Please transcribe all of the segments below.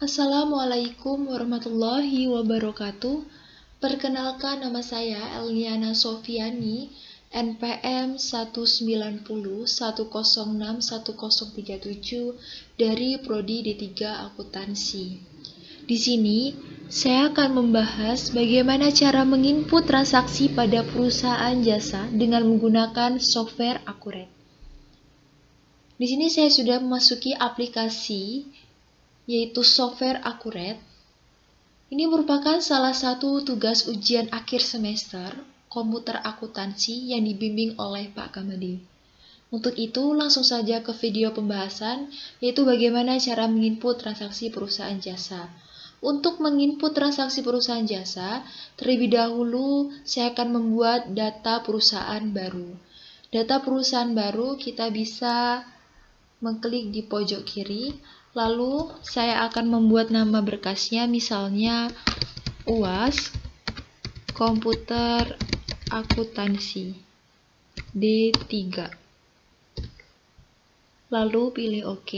Assalamualaikum warahmatullahi wabarakatuh. Perkenalkan, nama saya Elniana Sofiani, NPM 190106137 dari Prodi D3 Akuntansi. Di sini saya akan membahas bagaimana cara menginput transaksi pada perusahaan jasa dengan menggunakan software Accurate. Di sini saya sudah memasuki aplikasi yaitu software Accurate. Ini merupakan salah satu tugas ujian akhir semester komputer akuntansi yang dibimbing oleh Pak Kamadi. Untuk itu, langsung saja ke video pembahasan, yaitu bagaimana cara menginput transaksi perusahaan jasa. Untuk menginput transaksi perusahaan jasa, terlebih dahulu saya akan membuat data perusahaan baru. Data perusahaan baru kita bisa mengklik di pojok kiri. Lalu saya akan membuat nama berkasnya, misalnya UAS Komputer Akuntansi D3. Lalu pilih OK.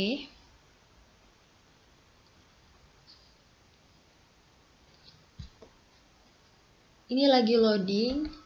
Ini lagi loading.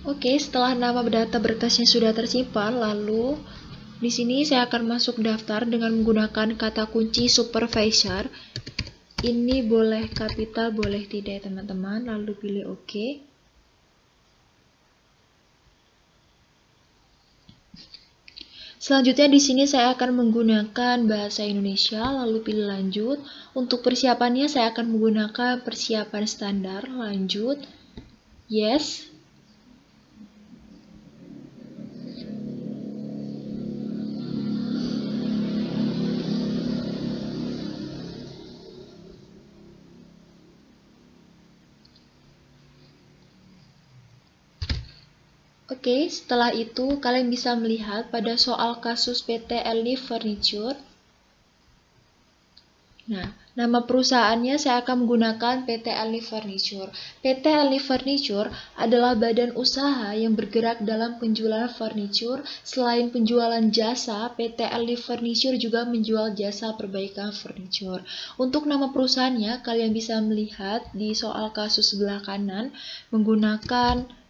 Oke, setelah nama data berkasnya sudah tersimpan, lalu di sini saya akan masuk daftar dengan menggunakan kata kunci supervisor. Ini boleh kapital, boleh tidak ya teman-teman. Lalu pilih OK. Selanjutnya di sini saya akan menggunakan bahasa Indonesia, lalu pilih lanjut. Untuk persiapannya saya akan menggunakan persiapan standar, lanjut, yes. Oke, setelah itu kalian bisa melihat pada soal kasus PT Elni Furniture. Nah, nama perusahaannya saya akan menggunakan PT Elni Furniture. PT Elni Furniture adalah badan usaha yang bergerak dalam penjualan furniture. Selain penjualan jasa, PT Elni Furniture juga menjual jasa perbaikan furniture. Untuk nama perusahaannya, kalian bisa melihat di soal kasus sebelah kanan menggunakan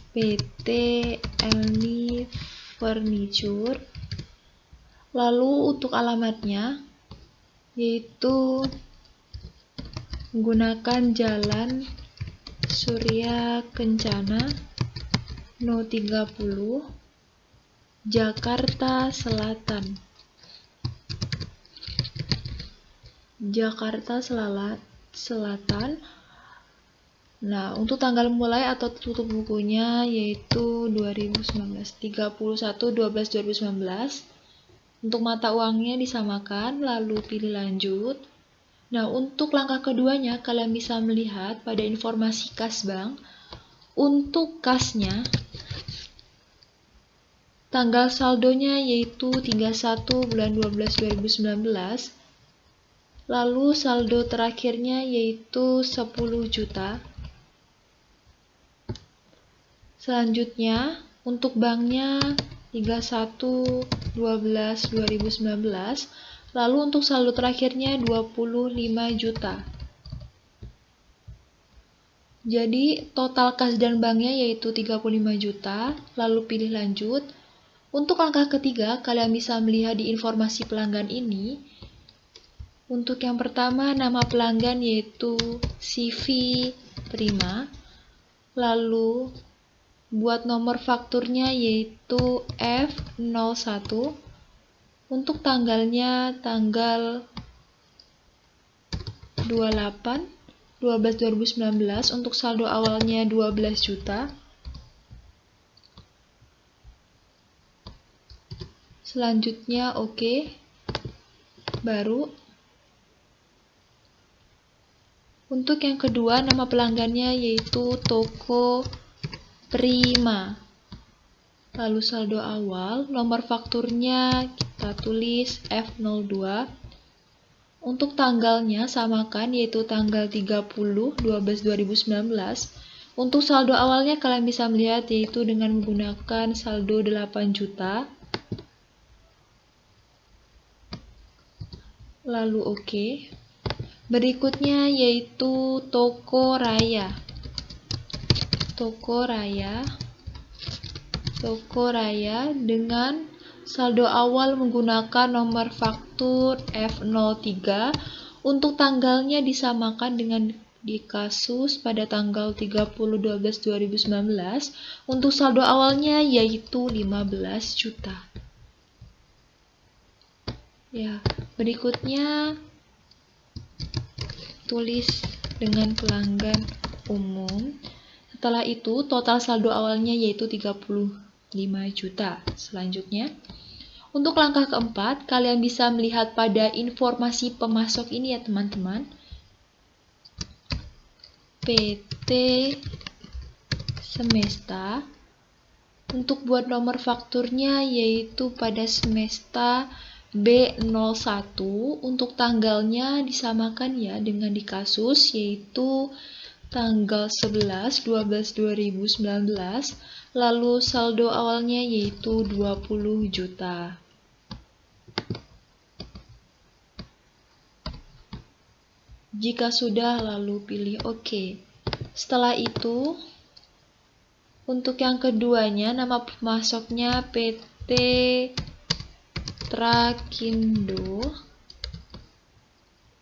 PT Elni Furniture. Lalu untuk alamatnya yaitu menggunakan Jalan Surya Kencana No 30 Jakarta Selatan. Nah, untuk tanggal mulai atau tutup bukunya yaitu 2019, 31/12/2019. Untuk mata uangnya disamakan, lalu pilih lanjut. Nah, untuk langkah keduanya kalian bisa melihat pada informasi kas bank. Untuk kasnya, tanggal saldonya yaitu 31/12/2019. Lalu saldo terakhirnya yaitu 10 juta. Selanjutnya, untuk banknya 31/12/2019, Lalu untuk saldo terakhirnya 25 juta. Jadi total kas dan banknya yaitu 35 juta, lalu pilih lanjut. Untuk langkah ketiga, kalian bisa melihat di informasi pelanggan ini. Untuk yang pertama, nama pelanggan yaitu CV terima. Lalu buat nomor fakturnya yaitu F01. Untuk tanggalnya tanggal 28/12/2019, untuk saldo awalnya 12 juta. Selanjutnya oke. Baru. Untuk yang kedua, nama pelanggannya yaitu Toko Prima. Lalu saldo awal, nomor fakturnya kita tulis F02. Untuk tanggalnya samakan yaitu tanggal 30/12/2019. Untuk saldo awalnya kalian bisa melihat yaitu dengan menggunakan saldo 8 juta. Lalu oke. Berikutnya yaitu Toko Raya. Toko Raya dengan saldo awal menggunakan nomor faktur F03. Untuk tanggalnya disamakan dengan di kasus pada tanggal 30/12/2019. Untuk saldo awalnya yaitu 15 juta. Ya, berikutnya tulis dengan pelanggan umum. Setelah itu total saldo awalnya yaitu 35 juta. Selanjutnya, untuk langkah keempat, kalian bisa melihat pada informasi pemasok ini ya teman-teman. PT Semesta. Untuk buat nomor fakturnya yaitu pada Semesta B01. Untuk tanggalnya disamakan ya dengan di kasus yaitu tanggal 11/12/2019. Lalu saldo awalnya yaitu 20 juta. Jika sudah, lalu pilih OK. Setelah itu, untuk yang keduanya, nama pemasoknya PT Trakindo.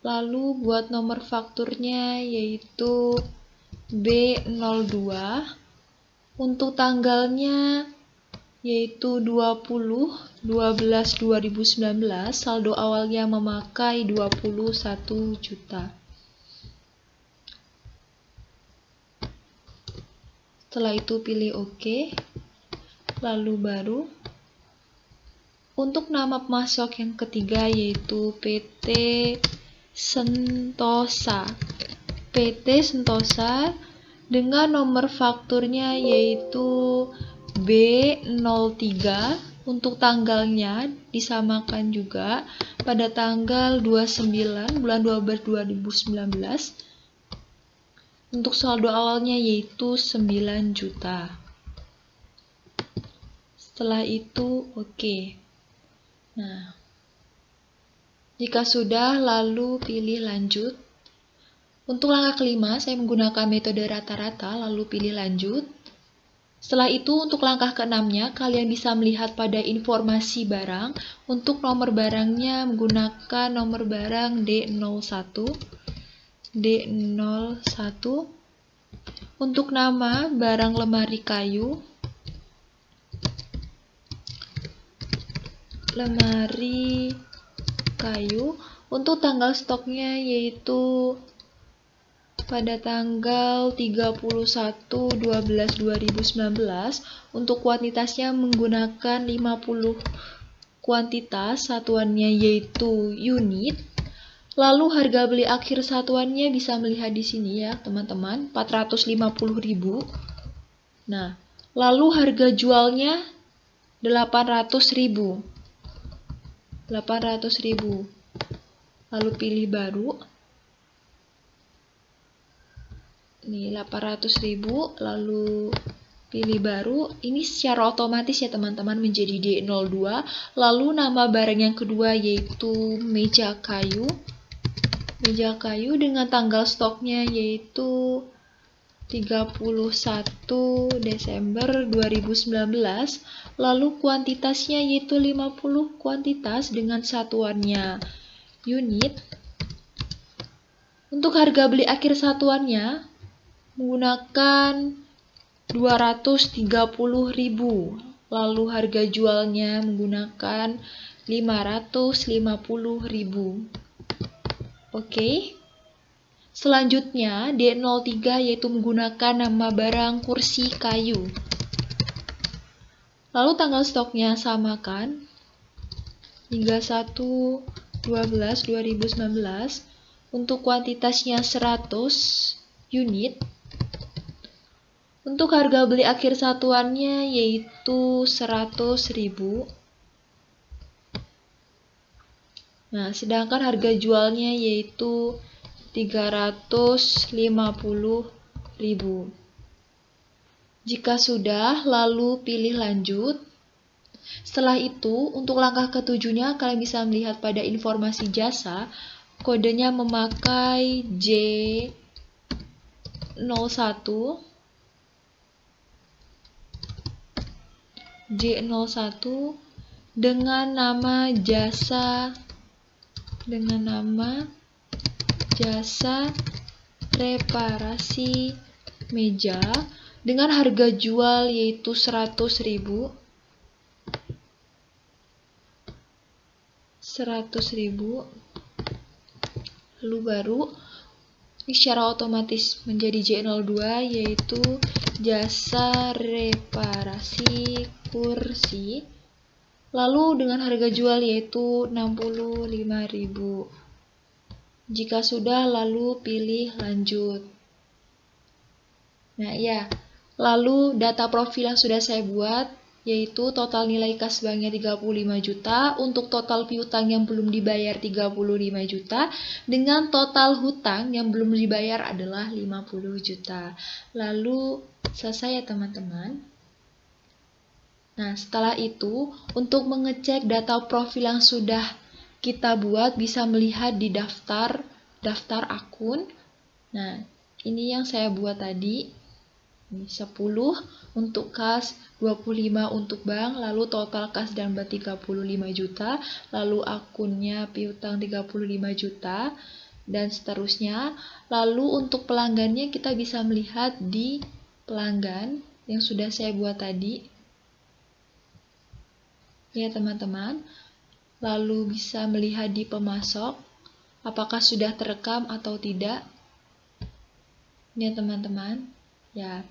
Lalu buat nomor fakturnya yaitu B02. Untuk tanggalnya yaitu 20/12/2019. Saldo awalnya memakai 21 juta. Setelah itu pilih OK. Lalu baru. Untuk nama pemasok yang ketiga yaitu PT Sentosa. PT Sentosa dengan nomor fakturnya yaitu B03. Untuk tanggalnya disamakan juga pada tanggal 29 bulan 12 2019. Untuk saldo awalnya yaitu 9 juta. Setelah itu oke. Nah, jika sudah, lalu pilih lanjut. Untuk langkah kelima, saya menggunakan metode rata-rata, lalu pilih lanjut. Setelah itu, untuk langkah keenamnya, kalian bisa melihat pada informasi barang. Untuk nomor barangnya menggunakan nomor barang D01. Untuk nama, barang lemari kayu. Untuk tanggal stoknya yaitu pada tanggal 31/12/2019. Untuk kuantitasnya menggunakan 50 kuantitas, satuannya yaitu unit. Lalu harga beli akhir satuannya bisa melihat di sini ya teman-teman, 450.000. Nah, lalu harga jualnya 800.000. Lalu pilih baru. Nih 800.000, lalu pilih baru, ini secara otomatis ya teman-teman menjadi D02. Lalu nama barang yang kedua yaitu meja kayu. Meja kayu dengan tanggal stoknya yaitu 31 Desember 2019. Lalu kuantitasnya yaitu 50 kuantitas dengan satuannya unit. Untuk harga beli akhir satuannya menggunakan 230.000. Lalu harga jualnya menggunakan 550.000. Oke. Selanjutnya D03 yaitu menggunakan nama barang kursi kayu. Lalu tanggal stoknya samakan hingga 1/12/2019. Untuk kuantitasnya 100 unit. Untuk harga beli akhir satuannya yaitu 100.000. Nah, sedangkan harga jualnya yaitu 350.000. Jika sudah, lalu pilih lanjut. Setelah itu, untuk langkah ketujuhnya kalian bisa melihat pada informasi jasa, kodenya memakai J01. J01 dengan nama jasa reparasi meja dengan harga jual yaitu 100.000. 100.000. Lalu baru ini secara otomatis menjadi J02 yaitu jasa reparasi kursi. Lalu dengan harga jual yaitu 65.000. Jika sudah, lalu pilih lanjut. Nah ya, lalu data profil yang sudah saya buat yaitu total nilai kas banknya 35 juta, untuk total piutang yang belum dibayar 35 juta, dengan total hutang yang belum dibayar adalah 50 juta. Lalu selesai ya teman-teman. Nah, setelah itu untuk mengecek data profil yang sudah kita buat bisa melihat di daftar akun. Nah, ini yang saya buat tadi. 10 untuk kas, 25 untuk bank, lalu total kas dan bank 35 juta, lalu akunnya piutang 35 juta, dan seterusnya. Lalu untuk pelanggannya kita bisa melihat di pelanggan yang sudah saya buat tadi. Ya teman-teman, lalu bisa melihat di pemasok, apakah sudah terekam atau tidak. Ya teman-teman, ya.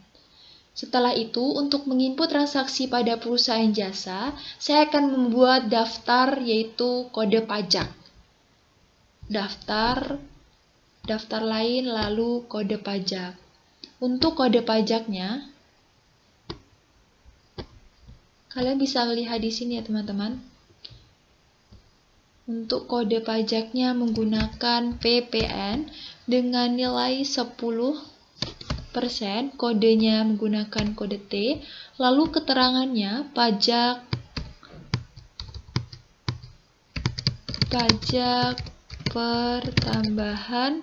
Setelah itu, untuk menginput transaksi pada perusahaan jasa, saya akan membuat daftar yaitu kode pajak. Daftar lain lalu kode pajak. Untuk kode pajaknya, kalian bisa melihat di sini ya teman-teman. Untuk kode pajaknya menggunakan PPN dengan nilai 10%, kodenya menggunakan kode T, lalu keterangannya pajak pertambahan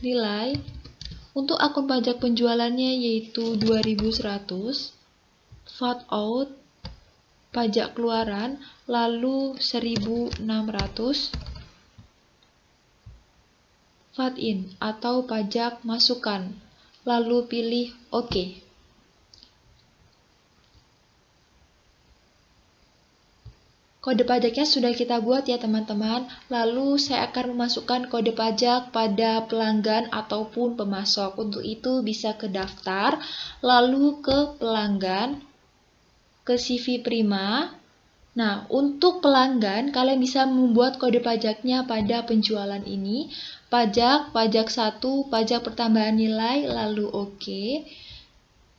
nilai. Untuk akun pajak penjualannya yaitu 2100, VAT out, pajak keluaran, lalu 1600, VAT in atau pajak masukan. Lalu pilih OK. Kode pajaknya sudah kita buat ya teman-teman. Lalu saya akan memasukkan kode pajak pada pelanggan ataupun pemasok. Untuk itu bisa ke daftar, lalu ke pelanggan, ke CV Prima. Nah, untuk pelanggan kalian bisa membuat kode pajaknya pada penjualan ini. Pajak 1, pajak pertambahan nilai, lalu OK.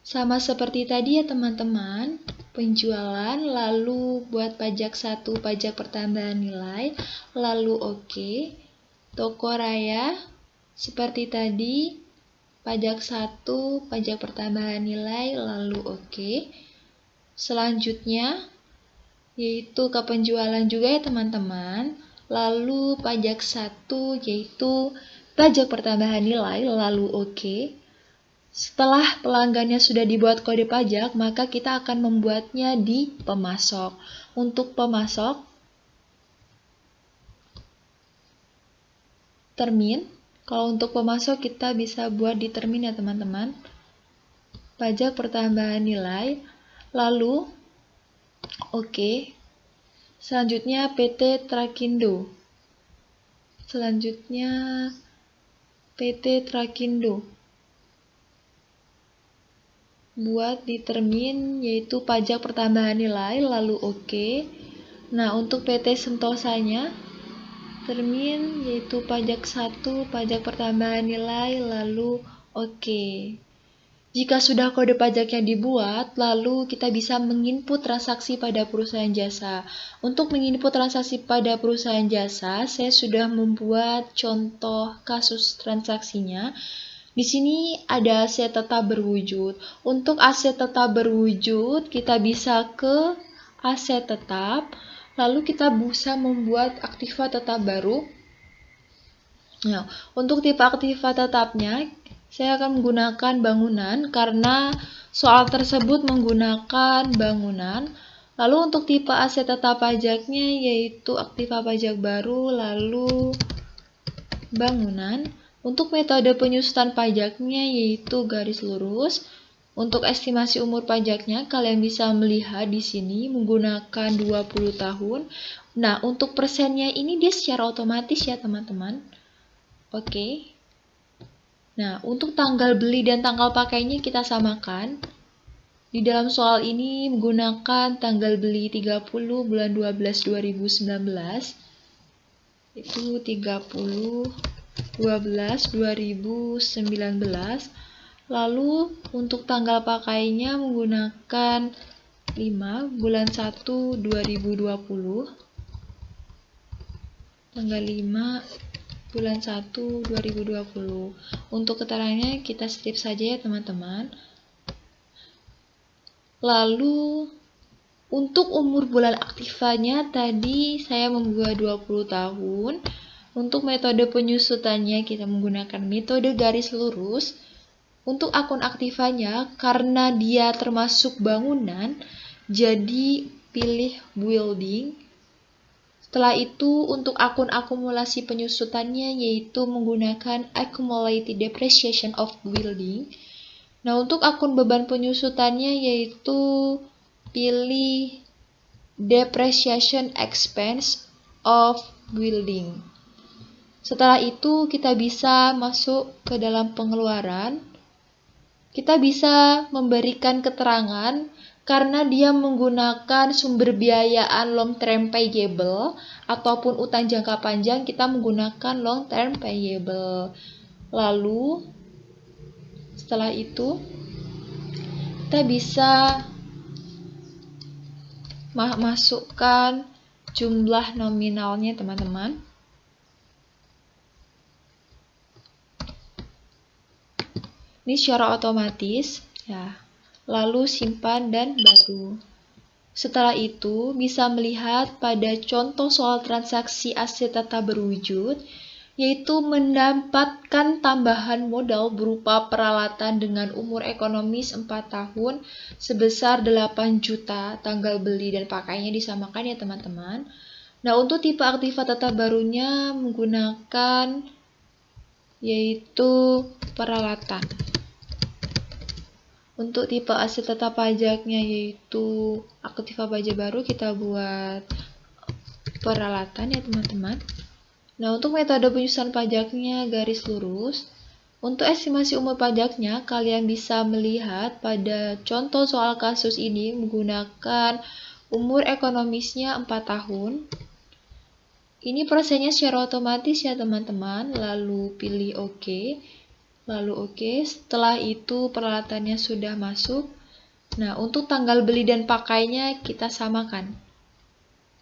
Sama seperti tadi ya teman-teman, penjualan, lalu buat pajak 1, pajak pertambahan nilai, lalu OK. Toko raya, seperti tadi, pajak 1, pajak pertambahan nilai, lalu oke. Selanjutnya yaitu ke penjualan juga ya teman-teman. Lalu pajak 1 yaitu pajak pertambahan nilai, lalu oke. Setelah pelanggannya sudah dibuat kode pajak, maka kita akan membuatnya di pemasok. Untuk pemasok, termin. Kalau untuk pemasok kita bisa buat di termin ya teman-teman. Pajak pertambahan nilai, lalu oke. Selanjutnya PT Trakindo. Buat di termin yaitu pajak pertambahan nilai, lalu oke. Nah, untuk PT Sentosanya, termin yaitu pajak 1, pajak pertambahan nilai, lalu oke. Jika sudah kode pajaknya dibuat, lalu kita bisa menginput transaksi pada perusahaan jasa. Untuk menginput transaksi pada perusahaan jasa, saya sudah membuat contoh kasus transaksinya. Di sini ada aset tetap berwujud. Untuk aset tetap berwujud, kita bisa ke aset tetap, lalu kita bisa membuat aktiva tetap baru. Nah, untuk tipe aktiva tetapnya, saya akan menggunakan bangunan karena soal tersebut menggunakan bangunan. Lalu untuk tipe aset tetap pajaknya yaitu aktiva pajak baru, lalu bangunan. Untuk metode penyusutan pajaknya yaitu garis lurus. Untuk estimasi umur pajaknya kalian bisa melihat di sini menggunakan 20 tahun. Nah, untuk persennya ini dia secara otomatis ya teman-teman. Oke. Nah, untuk tanggal beli dan tanggal pakainya kita samakan. Di dalam soal ini menggunakan tanggal beli 30 bulan 12 2019. Itu 30 12 2019. Lalu untuk tanggal pakainya menggunakan 5 bulan 1 2020. Tanggal 5 bulan 1 2020. Untuk keterangannya kita skip saja ya teman-teman. Lalu untuk umur bulan aktifanya tadi saya membuat 20 tahun. Untuk metode penyusutannya kita menggunakan metode garis lurus. Untuk akun aktivanya karena dia termasuk bangunan, jadi pilih building. Setelah itu untuk akun akumulasi penyusutannya yaitu menggunakan accumulated depreciation of building. Nah, untuk akun beban penyusutannya yaitu pilih depreciation expense of building. Setelah itu kita bisa masuk ke dalam pengeluaran. Kita bisa memberikan keterangan karena dia menggunakan sumber biayaan long term payable ataupun utang jangka panjang, kita menggunakan long term payable. Lalu setelah itu kita bisa masukkan jumlah nominalnya teman-teman. Ini secara otomatis ya. Lalu simpan dan baru. Setelah itu bisa melihat pada contoh soal transaksi aset tetap berwujud, yaitu mendapatkan tambahan modal berupa peralatan dengan umur ekonomis 4 tahun sebesar 8 juta, tanggal beli dan pakainya disamakan ya teman-teman. Nah, untuk tipe aktiva tetap barunya menggunakan yaitu peralatan. Untuk tipe aset tetap pajaknya yaitu aktiva pajak baru, kita buat peralatan ya teman-teman. Nah, untuk metode penyusutan pajaknya garis lurus. Untuk estimasi umur pajaknya, kalian bisa melihat pada contoh soal kasus ini menggunakan umur ekonomisnya 4 tahun. Ini prosesnya secara otomatis ya teman-teman, lalu pilih OK. Lalu oke, setelah itu peralatannya sudah masuk. Nah, untuk tanggal beli dan pakainya kita samakan.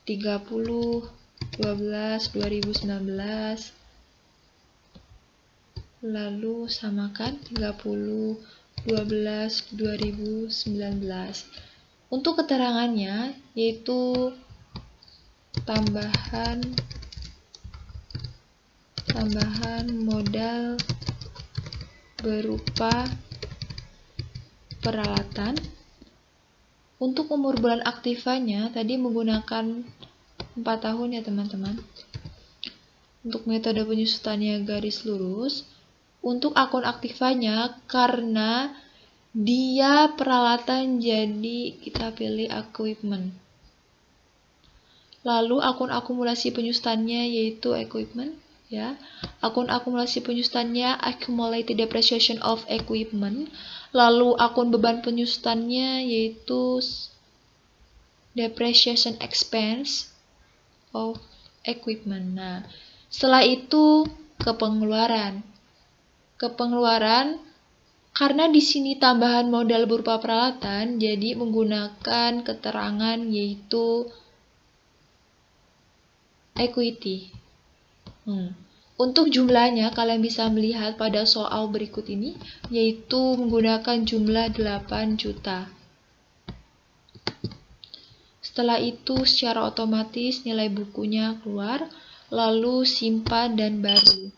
30 12 2019. lalu samakan 30/12/2019. Untuk keterangannya yaitu tambahan modal berupa peralatan. Untuk umur bulan aktifanya tadi menggunakan 4 tahun ya teman-teman. Untuk metode penyusutannya garis lurus. Untuk akun aktifanya karena dia peralatan jadi kita pilih equipment. Lalu akun akumulasi penyusutannya yaitu equipment ya. Akun akumulasi penyusutannya accumulated depreciation of equipment. Lalu akun beban penyusutannya yaitu depreciation expense of equipment. Nah, setelah itu ke pengeluaran. Karena di sini tambahan modal berupa peralatan, jadi menggunakan keterangan yaitu equity. Untuk jumlahnya kalian bisa melihat pada soal berikut ini, yaitu menggunakan jumlah 8 juta. Setelah itu secara otomatis nilai bukunya keluar, lalu simpan dan baru.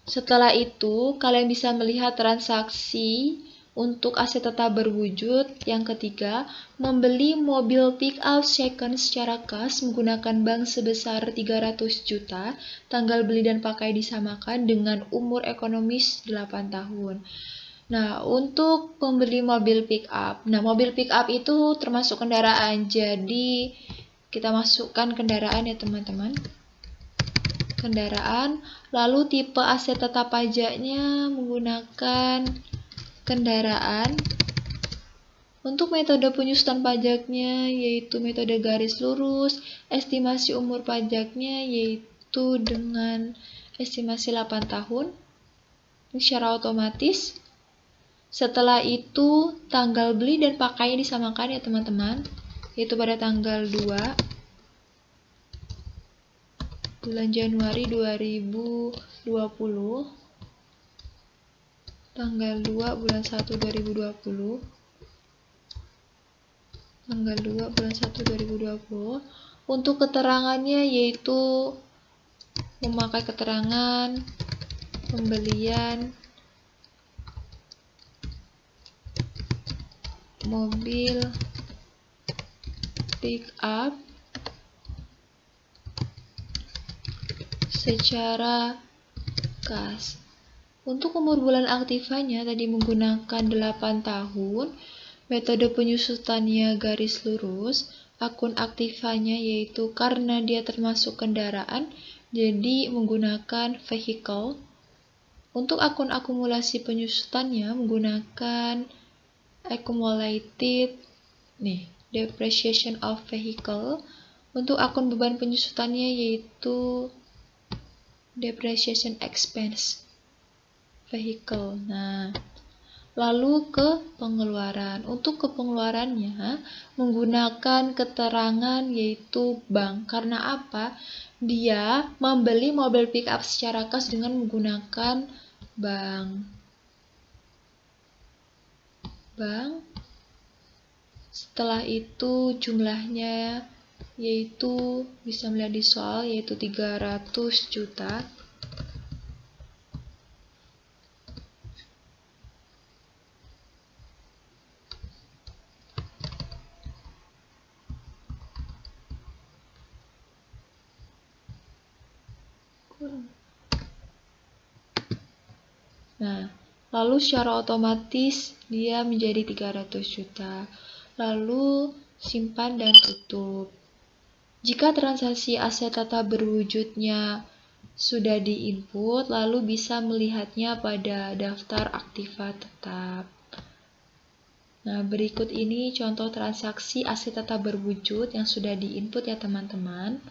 Setelah itu kalian bisa melihat transaksi untuk aset tetap berwujud. Yang ketiga, membeli mobil pick up second secara kas menggunakan bank sebesar 300 juta, tanggal beli dan pakai disamakan dengan umur ekonomis 8 tahun. Nah, untuk membeli mobil pick up. Nah, mobil pick up itu termasuk kendaraan. Jadi, kita masukkan kendaraan ya teman-teman. Kendaraan. Lalu tipe aset tetap pajaknya menggunakan kendaraan. Untuk metode penyusutan pajaknya yaitu metode garis lurus. Estimasi umur pajaknya yaitu dengan estimasi 8 tahun. Secara otomatis. Setelah itu, tanggal beli dan pakai disamakan ya teman-teman, yaitu pada tanggal 2 bulan Januari 2020, tanggal 2 bulan 1 2020, tanggal 2 bulan 1 2020. Untuk keterangannya yaitu memakai keterangan pembelian mobil pick up secara kas. Untuk umur bulan aktifanya tadi menggunakan 8 tahun, metode penyusutannya garis lurus, akun aktifanya yaitu karena dia termasuk kendaraan, jadi menggunakan vehicle. Untuk akun akumulasi penyusutannya menggunakan accumulated depreciation of vehicle. Untuk akun beban penyusutannya yaitu depreciation expense vehicle. Nah, lalu ke pengeluaran. Untuk ke pengeluarannya menggunakan keterangan yaitu bank. Karena apa? Dia membeli mobil pick up secara kas dengan menggunakan bank. Setelah itu jumlahnya yaitu bisa melihat di soal yaitu 300 juta. Nah, lalu secara otomatis dia menjadi 300 juta. Lalu simpan dan tutup. Jika transaksi aset tetap berwujudnya sudah diinput, lalu bisa melihatnya pada daftar aktiva tetap. Nah, berikut ini contoh transaksi aset tetap berwujud yang sudah diinput ya teman-teman.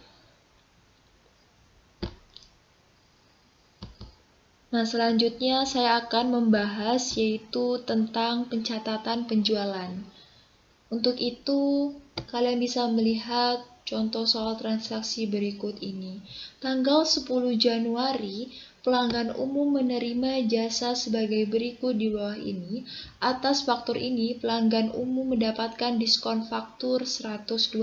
Nah, selanjutnya saya akan membahas yaitu tentang pencatatan penjualan. Untuk itu, kalian bisa melihat contoh soal transaksi berikut ini. Tanggal 10 Januari pelanggan umum menerima jasa sebagai berikut di bawah ini. Atas faktur ini, pelanggan umum mendapatkan diskon faktur 120.000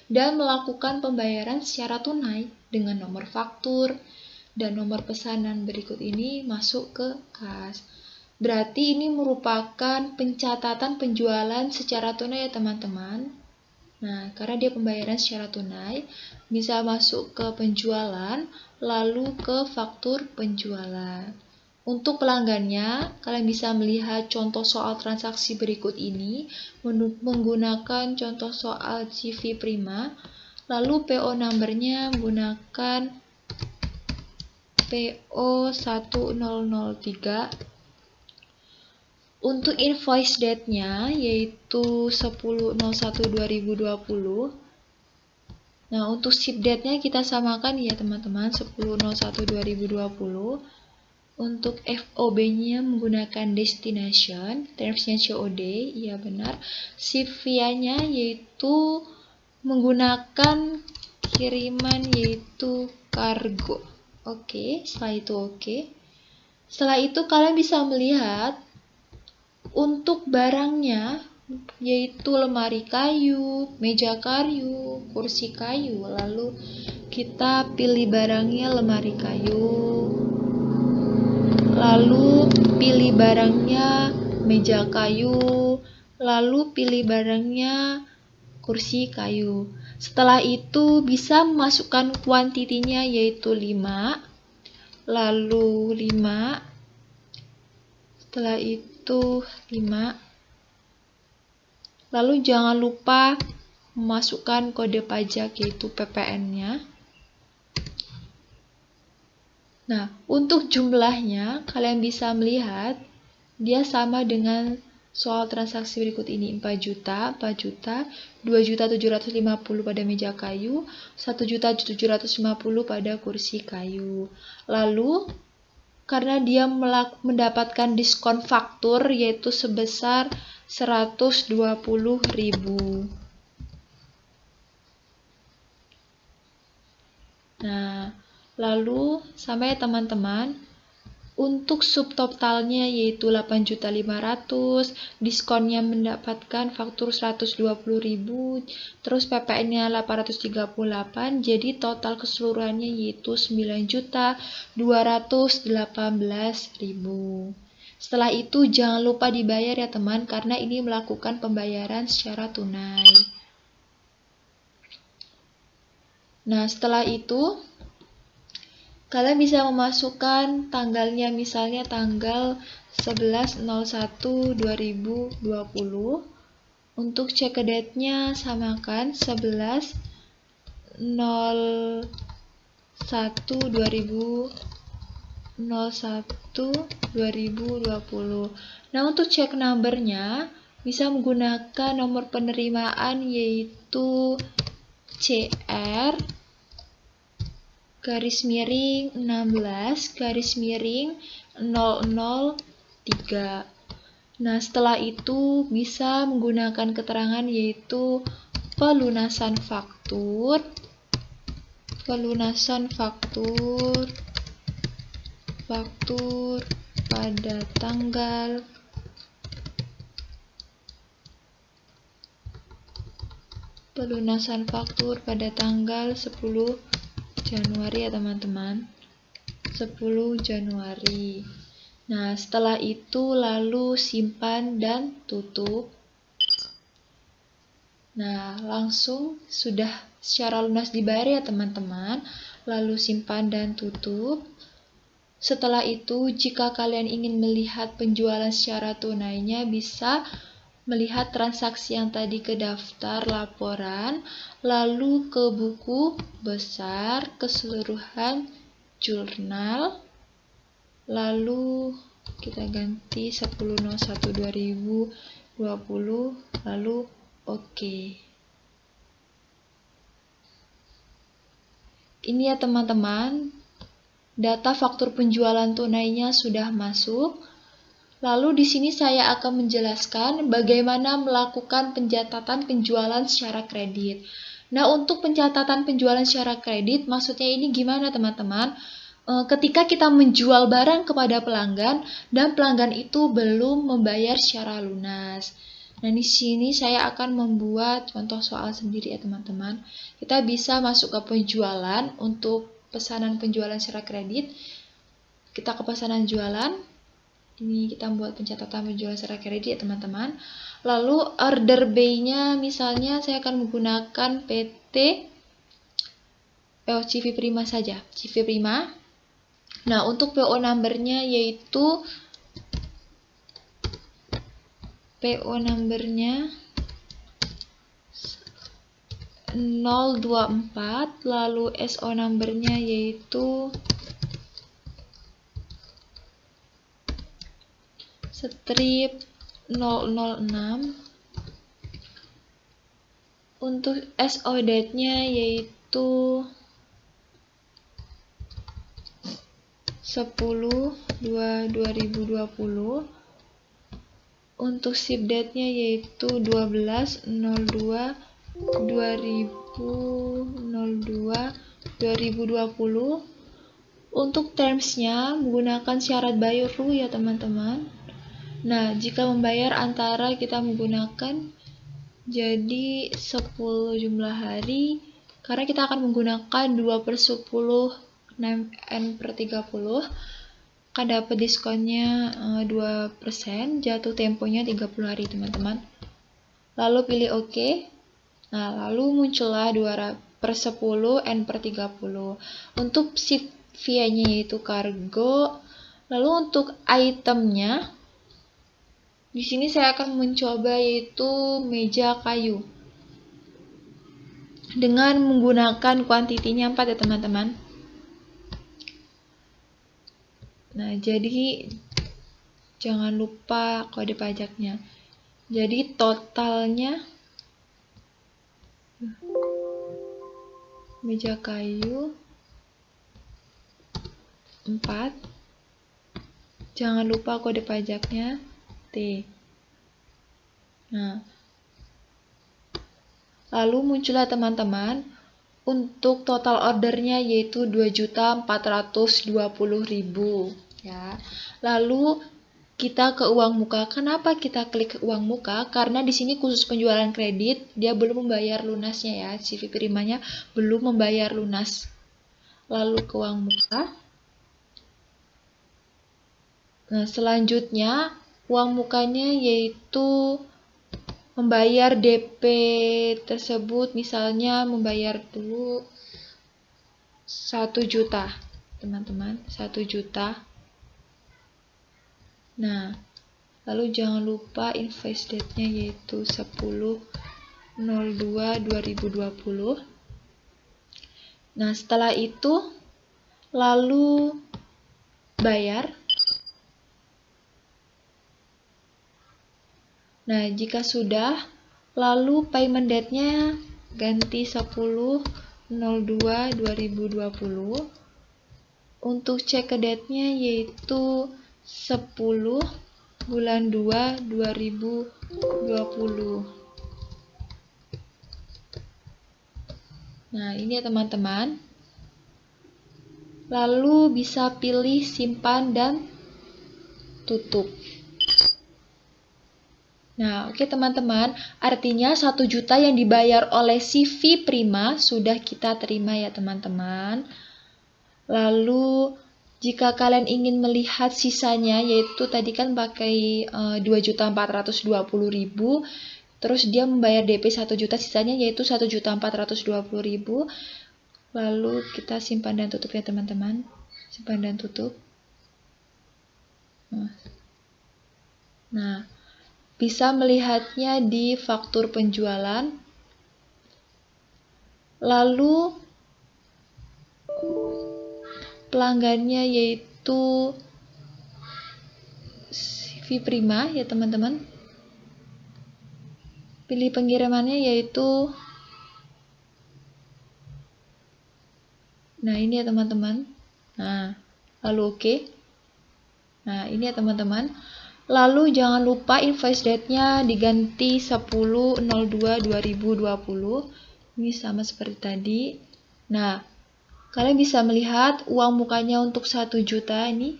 dan melakukan pembayaran secara tunai dengan nomor faktur dan nomor pesanan berikut ini masuk ke kas. Berarti ini merupakan pencatatan penjualan secara tunai ya teman-teman. Nah, karena dia pembayaran secara tunai, bisa masuk ke penjualan, lalu ke faktur penjualan. Untuk pelanggannya, kalian bisa melihat contoh soal transaksi berikut ini menggunakan contoh soal CV Prima, lalu PO number-nya menggunakan PO 1003. Untuk invoice date-nya yaitu 10.01.2020. Nah, untuk ship date-nya kita samakan ya teman-teman, 10.01.2020. Untuk FOB-nya menggunakan destination, termsnya COD, iya benar. Ship via-nya yaitu menggunakan kiriman yaitu kargo. Oke, setelah itu oke. Setelah itu kalian bisa melihat untuk barangnya yaitu lemari kayu, meja kayu, kursi kayu. Lalu kita pilih barangnya lemari kayu. Lalu pilih barangnya meja kayu. Lalu pilih barangnya kursi kayu. Setelah itu bisa memasukkan kuantitinya yaitu 5. Lalu 5. Setelah itu 5. Lalu jangan lupa memasukkan kode pajak yaitu PPN-nya. Nah, untuk jumlahnya kalian bisa melihat dia sama dengan soal transaksi berikut ini. 4 juta, 2.750 pada meja kayu, 1.750 pada kursi kayu. Lalu karena dia mendapatkan diskon faktur yaitu sebesar 120.000. Nah, lalu sama ya teman-teman, untuk subtotalnya yaitu 8.500.000, diskonnya mendapatkan faktur 120.000, terus PPN-nya 838, jadi total keseluruhannya yaitu 9.218.000. Setelah itu jangan lupa dibayar ya teman, karena ini melakukan pembayaran secara tunai. Nah, setelah itu kalian bisa memasukkan tanggalnya, misalnya tanggal 11.01.2020. Untuk check date-nya samakan 11.01.2020. Nah, untuk check number-nya bisa menggunakan nomor penerimaan yaitu CR garis miring 16 garis miring 003. Nah, setelah itu bisa menggunakan keterangan yaitu pelunasan faktur pada tanggal pelunasan faktur pada tanggal 10 Januari ya teman-teman, 10 Januari. Nah, setelah itu lalu simpan dan tutup. Nah, langsung sudah secara lunas dibayar ya teman-teman. Lalu simpan dan tutup. Setelah itu, jika kalian ingin melihat penjualan secara tunainya, bisa melihat transaksi yang tadi ke daftar laporan, lalu ke buku besar, keseluruhan jurnal, lalu kita ganti 10.01.2020, lalu oke. Ini ya teman-teman, data faktur penjualan tunainya sudah masuk. Lalu di sini saya akan menjelaskan bagaimana melakukan pencatatan penjualan secara kredit. Nah, untuk pencatatan penjualan secara kredit, maksudnya ini gimana teman-teman? ketika kita menjual barang kepada pelanggan dan pelanggan itu belum membayar secara lunas. Nah, di sini saya akan membuat contoh soal sendiri ya teman-teman. Kita bisa masuk ke penjualan untuk pesanan penjualan secara kredit. Kita ke pesanan jualan. Ini kita membuat pencatatan penjualan secara kredit ya teman-teman. Lalu order by-nya misalnya saya akan menggunakan PT CV Prima saja. CV Prima. Nah, untuk PO number-nya yaitu PO number-nya 024, lalu SO number-nya yaitu strip 006. Untuk SO date-nya yaitu 10/2/2020. Untuk ship date-nya yaitu 12/02/2020. Untuk terms-nya menggunakan syarat buyer rule ya teman-teman. Nah, jika membayar antara kita menggunakan jadi 10 jumlah hari, karena kita akan menggunakan 2/10 N/30, akan dapat diskonnya 2%, jatuh temponya 30 hari teman-teman. Lalu pilih OK. Nah, lalu muncullah 2/10 N/30. Untuk ship via-nya yaitu kargo. Lalu untuk itemnya, di sini saya akan mencoba yaitu meja kayu dengan menggunakan kuantitinya 4 ya teman-teman. Nah, jadi jangan lupa kode pajaknya. Jadi totalnya meja kayu 4. Jangan lupa kode pajaknya T. Nah, lalu muncullah teman-teman untuk total ordernya yaitu 2.420.000 ya. Lalu kita ke uang muka. Kenapa kita klik ke uang muka? Karena di sini khusus penjualan kredit, dia belum membayar lunasnya ya. CV Primanya belum membayar lunas. Lalu ke uang muka. Nah, selanjutnya uang mukanya yaitu membayar DP tersebut, misalnya membayar dulu 1 juta teman-teman, 1 juta. Nah, lalu jangan lupa invoice date-nya yaitu 10/02/2020. Nah, setelah itu lalu bayar. Nah, jika sudah, lalu payment date-nya ganti 10/02/2020. Untuk check date-nya yaitu 10/2/2020. Nah, ini ya teman-teman. Lalu bisa pilih simpan dan tutup. Nah, oke teman-teman, artinya 1 juta yang dibayar oleh CV Prima sudah kita terima ya teman-teman. Lalu jika kalian ingin melihat sisanya, yaitu tadi kan pakai 2.420.000, terus dia membayar DP 1 juta, sisanya yaitu 1.420.000. Lalu kita simpan dan tutup ya teman-teman, simpan dan tutup. Nah, bisa melihatnya di faktur penjualan. Lalu pelanggannya yaitu CV Prima ya teman-teman. Pilih pengirimannya yaitu, nah ini ya teman-teman. Nah, lalu oke. Nah, ini ya teman-teman. Lalu jangan lupa invoice date-nya diganti 10/02/2020. Ini sama seperti tadi. Nah, Kalian bisa melihat uang mukanya untuk 1 juta ini.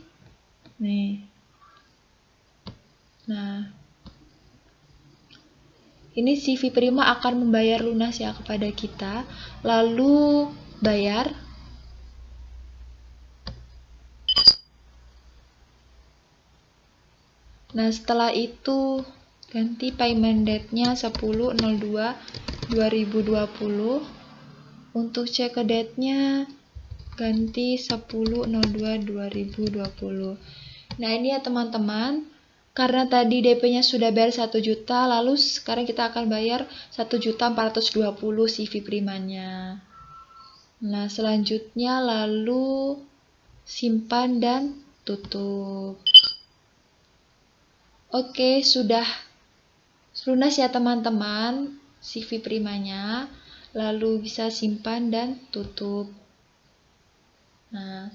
Nih. Nah, ini CV Prima akan membayar lunas ya kepada kita. Lalu bayar. Nah, setelah itu ganti payment date-nya 10.02.2020. Untuk check date-nya ganti 10.02.2020. Nah, ini ya teman-teman. Karena tadi DP-nya sudah bayar 1 juta, lalu sekarang kita akan bayar 1.420 CV Primanya. Nah, selanjutnya lalu simpan dan tutup. Oke, sudah lunas ya teman-teman CV Primanya. Lalu bisa simpan dan tutup. Nah,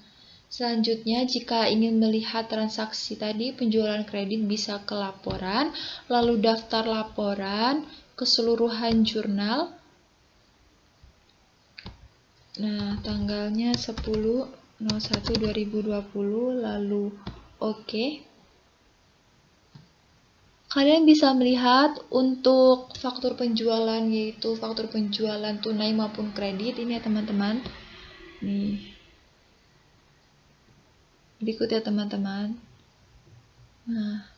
selanjutnya jika ingin melihat transaksi tadi penjualan kredit bisa ke laporan, lalu daftar laporan, keseluruhan jurnal. Nah, tanggalnya 10.01.2020, lalu oke. Kalian bisa melihat untuk faktur penjualan, yaitu faktur penjualan tunai maupun kredit. Ini ya teman-teman. Nih. Berikut ya teman-teman. Nah,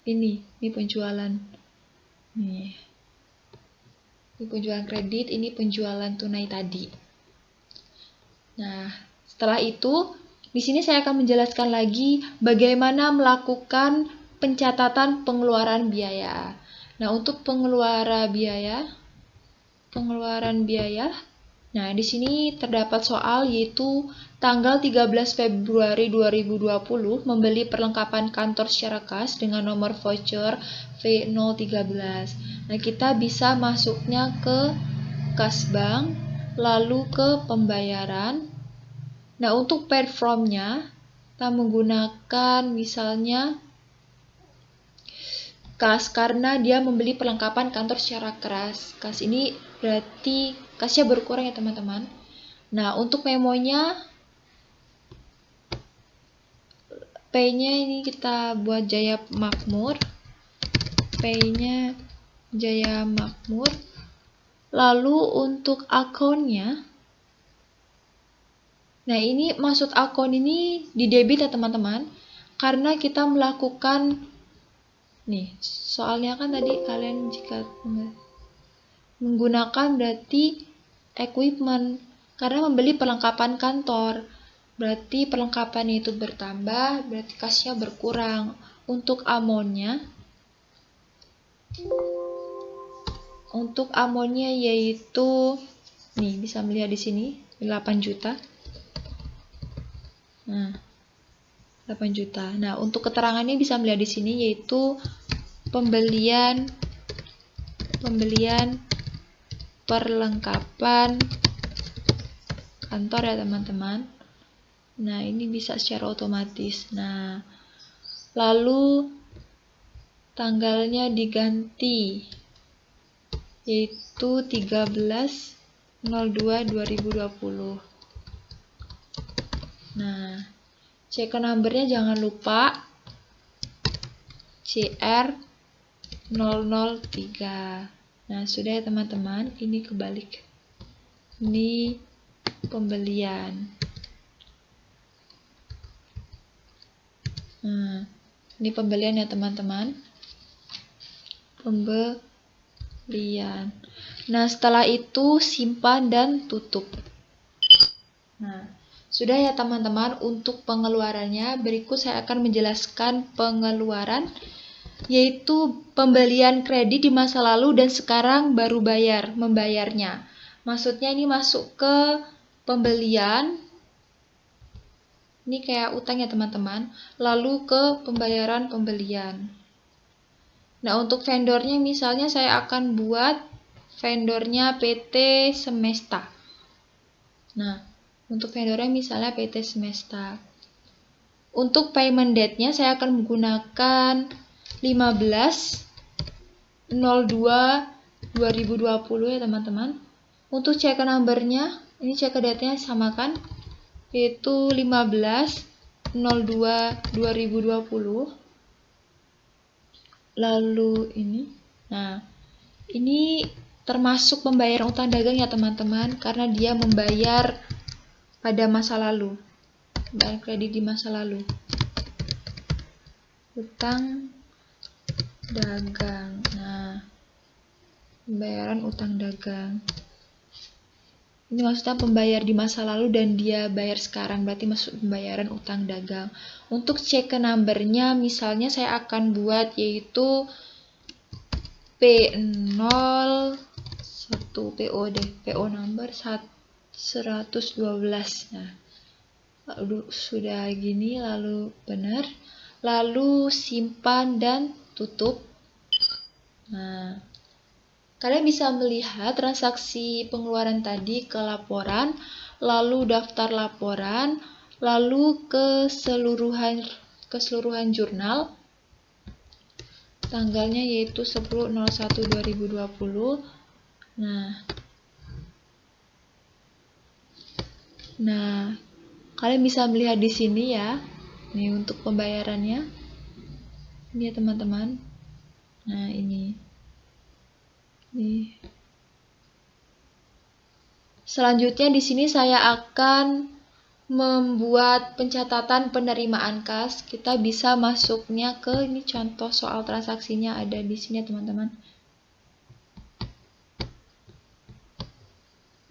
ini penjualan. Nih. Ini penjualan kredit, ini penjualan tunai tadi. Nah, setelah itu di sini saya akan menjelaskan lagi bagaimana melakukan pencatatan pengeluaran biaya. Nah, untuk pengeluaran biaya, nah di sini terdapat soal yaitu tanggal 13 Februari 2020 membeli perlengkapan kantor secara kas dengan nomor voucher V013. Nah, kita bisa masuknya ke kas bank, lalu ke pembayaran. Nah, untuk performnya kita menggunakan misalnya kas karena dia membeli perlengkapan kantor secara kas. Kas ini berarti kasnya berkurang ya teman-teman. Nah, untuk memonya P-nya ini kita buat Jaya Makmur. P-nya Jaya Makmur. Lalu untuk akunnya, nah ini maksud akun ini di debit ya teman-teman, karena kita melakukan nih, soalnya kan tadi kalian jika menggunakan berarti equipment, karena membeli perlengkapan kantor. Berarti perlengkapan itu bertambah, berarti kasnya berkurang. Untuk amonnya yaitu nih bisa melihat di sini 8 juta. Nah, 8 juta. Nah, untuk keterangannya bisa melihat di sini yaitu pembelian perlengkapan kantor ya teman-teman. Nah, ini bisa secara otomatis. Nah, lalu tanggalnya diganti yaitu 13.02.2020. Nah, check numbernya jangan lupa CR003. Nah, sudah ya teman-teman, ini kebalik. Ini pembelian. Nah, ini pembelian ya teman-teman. Pembelian. Nah, setelah itu simpan dan tutup. Nah, sudah ya teman-teman untuk pengeluarannya. Berikut saya akan menjelaskan pengeluaran, yaitu pembelian kredit di masa lalu dan sekarang baru membayarnya. Maksudnya ini masuk ke pembelian, ini kayak utang ya teman-teman, lalu ke pembayaran pembelian. Nah, untuk vendornya misalnya saya akan buat vendornya PT Semesta. Nah, untuk vendornya misalnya PT Semesta. Untuk payment date-nya saya akan menggunakan 15.02.2020 ya teman-teman. Untuk check number-nya, ini check date-nya samakan yaitu 15/02/2020. Lalu ini termasuk pembayaran utang dagang ya teman-teman, karena dia membayar pada masa lalu, bayar kredit di masa lalu. Utang dagang. Nah, pembayaran utang dagang. Ini maksudnya pembayar di masa lalu dan dia bayar sekarang, berarti masuk pembayaran utang dagang. Untuk check number-nya, misalnya saya akan buat yaitu P01 PO number 112. Nah, lalu sudah gini, lalu benar, lalu simpan dan tutup. Nah, kalian bisa melihat transaksi pengeluaran tadi ke laporan, lalu daftar laporan, lalu keseluruhan jurnal. Tanggalnya yaitu 10/01/2020. Nah, kalian bisa melihat di sini ya. Ini untuk pembayarannya. Ini ya teman-teman. Nah, ini. Selanjutnya di sini saya akan membuat pencatatan penerimaan kas. Kita bisa masuknya ke ini, contoh soal transaksinya ada di sini teman-teman.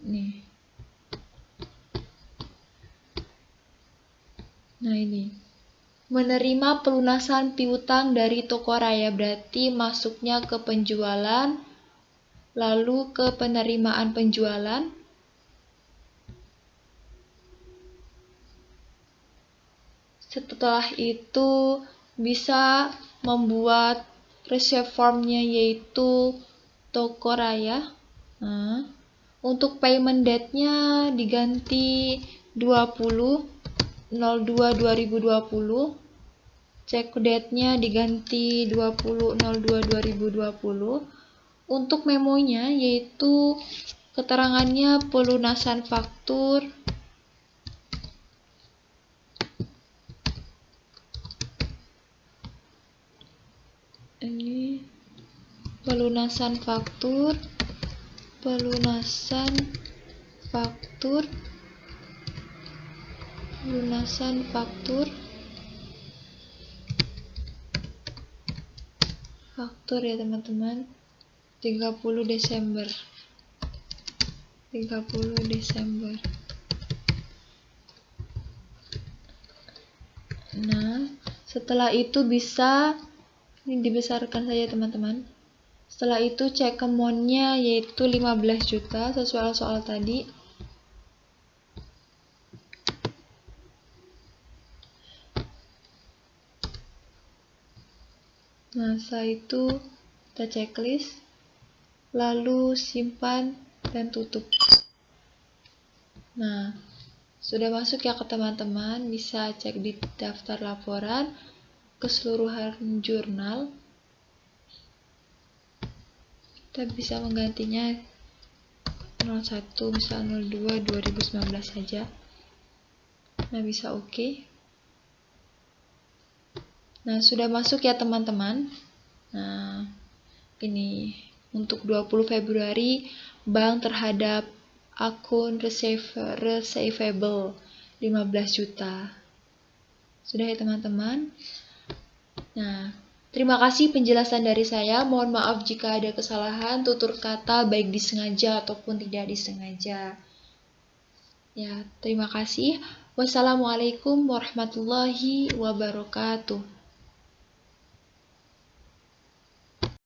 Nih. Nah, ini. Menerima pelunasan piutang dari toko raya, berarti masuknya ke penjualan, lalu ke penerimaan penjualan. Setelah itu bisa membuat receipt form-nya yaitu toko raya. Nah, untuk payment date-nya diganti 20/02/2020. Check date-nya diganti 20/02/2020. Untuk memonya yaitu keterangannya pelunasan faktur. Ini pelunasan faktur, ya teman-teman, 30 Desember. Nah, setelah itu bisa ini dibesarkan saja teman-teman. Setelah itu cek amount-nya yaitu 15 juta sesuai soal tadi. Nah, setelah itu kita checklist, lalu simpan dan tutup. Nah, sudah masuk ya ke teman-teman, bisa cek di daftar laporan, keseluruhan jurnal. Kita bisa menggantinya 01, misal 02/2019 saja. Nah, bisa oke. Nah, sudah masuk ya teman-teman. Nah, ini untuk 20 Februari bank terhadap akun receivable 15 juta. Sudah ya teman-teman. Nah, terima kasih penjelasan dari saya. Mohon maaf jika ada kesalahan tutur kata baik disengaja ataupun tidak disengaja. Ya, terima kasih. Wassalamualaikum warahmatullahi wabarakatuh.